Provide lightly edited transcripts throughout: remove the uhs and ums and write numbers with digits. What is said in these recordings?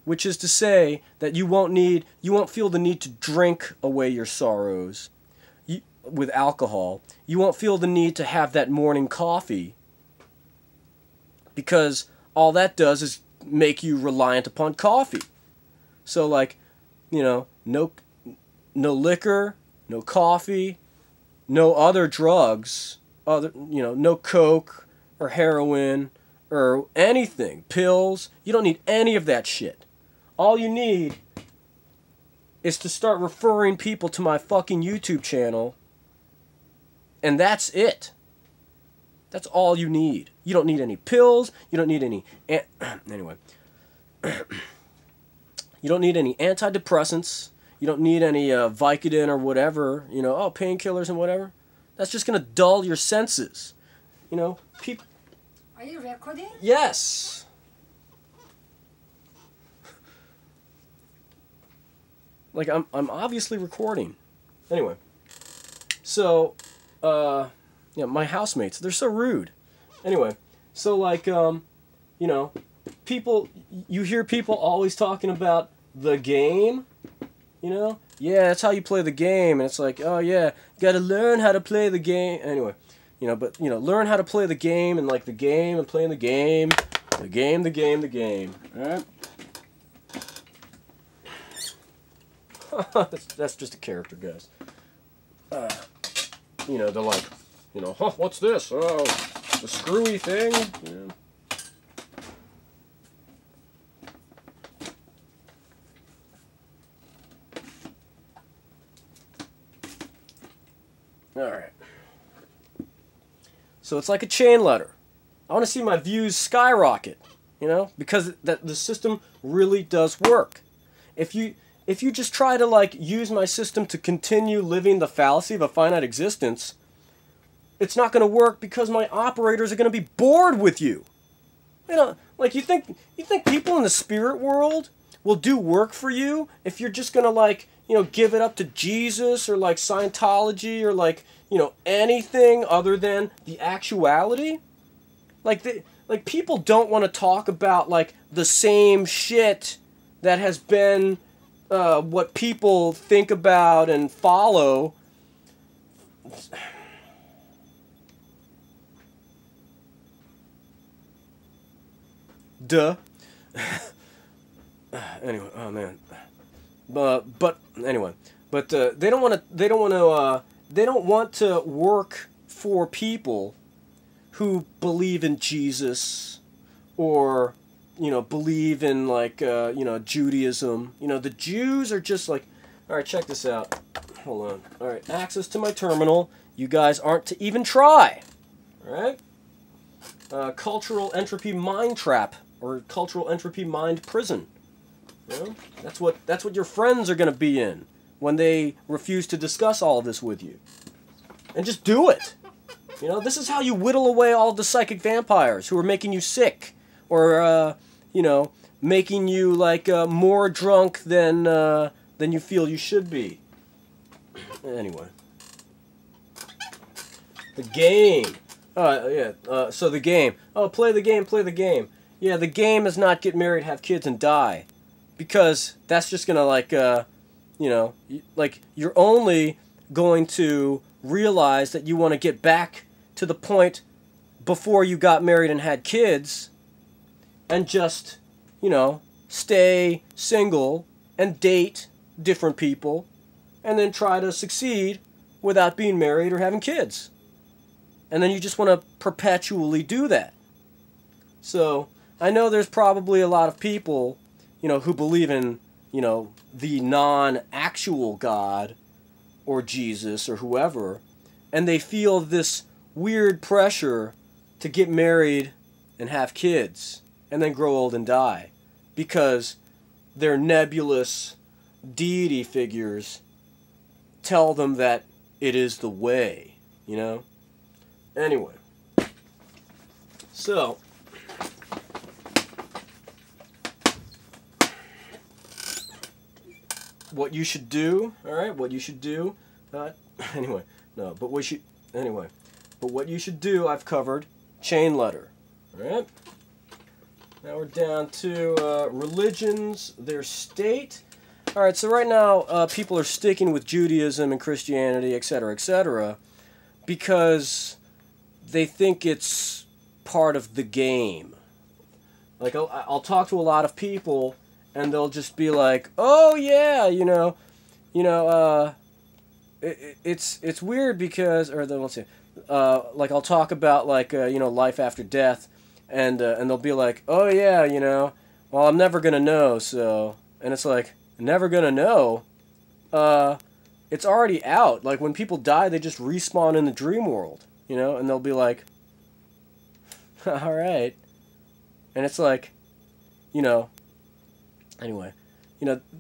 which is to say that you won't feel the need to drink away your sorrows with alcohol. You won't feel the need to have that morning coffee, because all that does is make you reliant upon coffee. So like, no liquor, no coffee, no other drugs, no coke or heroin or anything, pills. You don't need any of that shit. All you need is to start referring people to my fucking YouTube channel, and that's it. That's all you need. You don't need any pills. You don't need any... Anyway. You don't need any antidepressants. You don't need any Vicodin or whatever. Painkillers and whatever. That's just going to dull your senses. People... Are you recording? Yes. Like, I'm obviously recording. Anyway. So, my housemates, they're so rude. Anyway, so like, people, you hear people always talking about the game, Yeah, that's how you play the game, and it's like, oh yeah, you gotta learn how to play the game. Anyway, learn how to play the game, and like the game, and playing the game, the game, alright? That's just a character, guys. They're like, huh, what's this? Oh, the screwy thing? Yeah. Alright. So it's like a chain letter. I want to see my views skyrocket, because the system really does work. If you just try to like use my system to continue living the fallacy of a finite existence, it's not going to work, because my operators are going to be bored with you. Like you think people in the spirit world will do work for you if you're just going to like, give it up to Jesus or like Scientology or like, anything other than the actuality? Like people don't want to talk about like the same shit that has been what people think about and follow. Duh. Anyway, oh man. But anyway, they don't want to work for people who believe in Jesus or believe in like Judaism. The Jews are just like, all right, check this out. Hold on. All right, access to my terminal. You guys aren't to even try. All right. Cultural entropy mind trap, or cultural entropy mind prison. That's what your friends are going to be in when they refuse to discuss all of this with you. And just do it. This is how you whittle away all of the psychic vampires who are making you sick, or making you like more drunk than you feel you should be. Anyway, the game. So the game. Oh, play the game, play the game. Yeah, the game is not get married, have kids, and die. Because that's just gonna like, like you're only going to realize that you want to get back to the point before you got married and had kids, and just, stay single and date different people, and then try to succeed without being married or having kids. And then you just want to perpetually do that. So, I know there's probably a lot of people, who believe in, the non-actual God or Jesus or whoever, and they feel this weird pressure to get married and have kids and then grow old and die, because their nebulous deity figures tell them that it is the way, Anyway, so what you should do, what you should do, but what you should do, I've covered, chain letter, alright? Now we're down to religions, their state. All right, so right now people are sticking with Judaism and Christianity, etc., because they think it's part of the game. Like, I'll talk to a lot of people, and they'll just be like, "Oh yeah, it's weird because," or they'll say, like I'll talk about like life after death, and they'll be like, "Oh yeah, well I'm never gonna know," so, and it's like, never gonna know. It's already out. Like when people die, they just respawn in the dream world, and they'll be like, "All right," and it's like, anyway,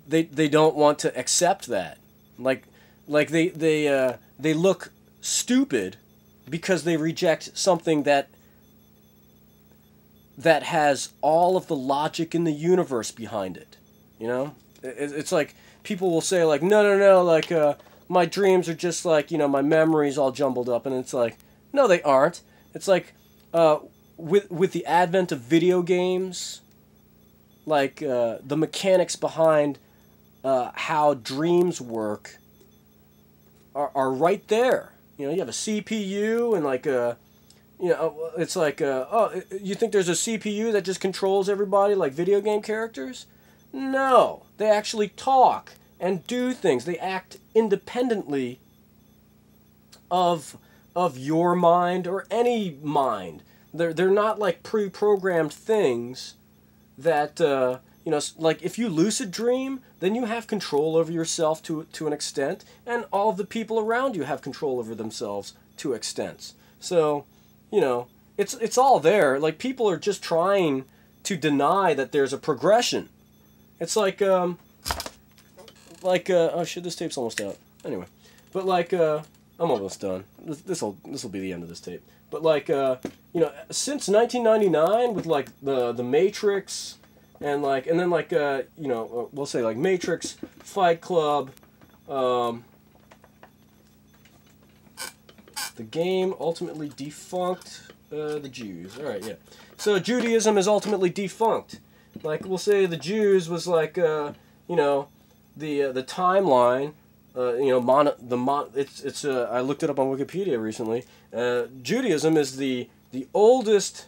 they don't want to accept that, like they look stupid because they reject something that has all of the logic in the universe behind it. It's like people will say like, no, like my dreams are just like, my memories all jumbled up, and it's like, no, they aren't. It's like with the advent of video games, like the mechanics behind how dreams work are right there. You have a CPU and like it's like oh, you think there's a CPU that just controls everybody like video game characters? No, they actually talk and do things. They act independently of your mind or any mind. They're not like pre-programmed things that like if you lucid dream, then you have control over yourself to an extent, and all of the people around you have control over themselves to extents. So, it's all there. Like people are just trying to deny that there's a progression. It's like oh shit, this tape's almost out. Anyway, but like I'm almost done. This'll be the end of this tape. But like since 1999 with like the Matrix and then like we'll say like Matrix, Fight Club, the game ultimately defunct the Jews. All right, yeah. So Judaism is ultimately defunct. Like we'll say the Jews was like the timeline. It's I looked it up on Wikipedia recently. Judaism is the oldest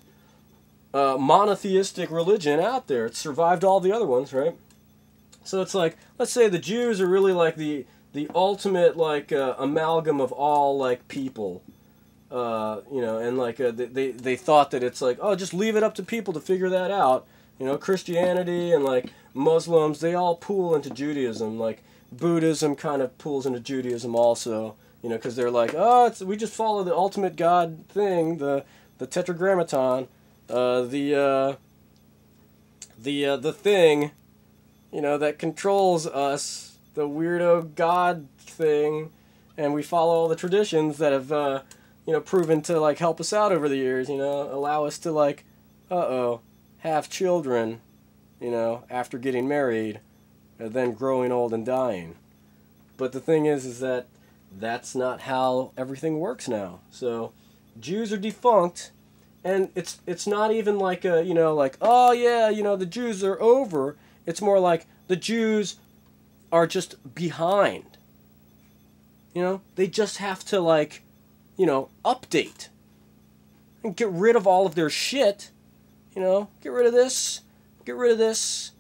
monotheistic religion out there. It survived all the other ones, right? So it's like, let's say the Jews are really like the ultimate like amalgam of all like people, and like they thought that it's like, oh, just leave it up to people to figure that out. Christianity and like Muslims, they all pool into Judaism. Like Buddhism kind of pools into Judaism also, because they're like, oh, we just follow the ultimate God thing, the Tetragrammaton, the thing, that controls us, the weirdo God thing, and we follow all the traditions that have, proven to like help us out over the years, allow us to like, have children, after getting married, and then growing old and dying. But the thing is that that's not how everything works now. So Jews are defunct, and it's not even like a, like, oh yeah, the Jews are over. It's more like the Jews are just behind. They just have to like, update and get rid of all of their shit. Get rid of this, get rid of this,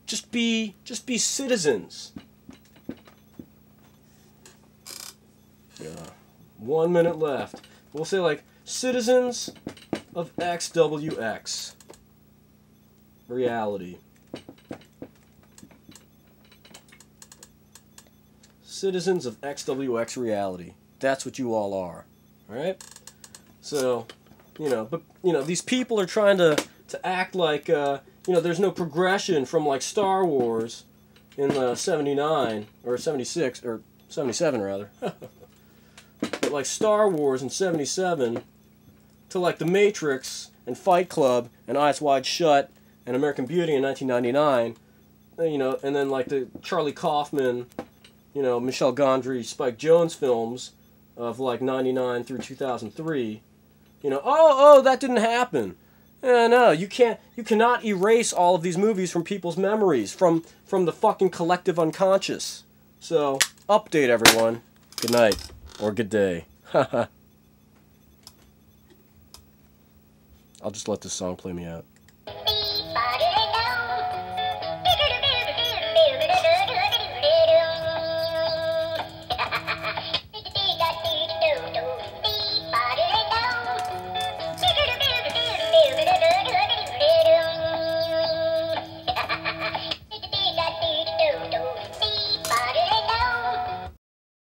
just be citizens. Yeah. 1 minute left. We'll say like citizens of XWX. Reality. Citizens of XWX reality. That's what you all are. Alright? So, but, these people are trying to act like, there's no progression from, like, Star Wars in 79, or 76, or 77, rather. But, like, Star Wars in 77 to, like, The Matrix and Fight Club and Eyes Wide Shut and American Beauty in 1999, and then, like, the Charlie Kaufman, Michel Gondry, Spike Jonze films of, like, 99 through 2003. Oh, that didn't happen. No, you can't. You cannot erase all of these movies from people's memories, from the fucking collective unconscious. So, update everyone. Good night or good day. I'll just let this song play me out.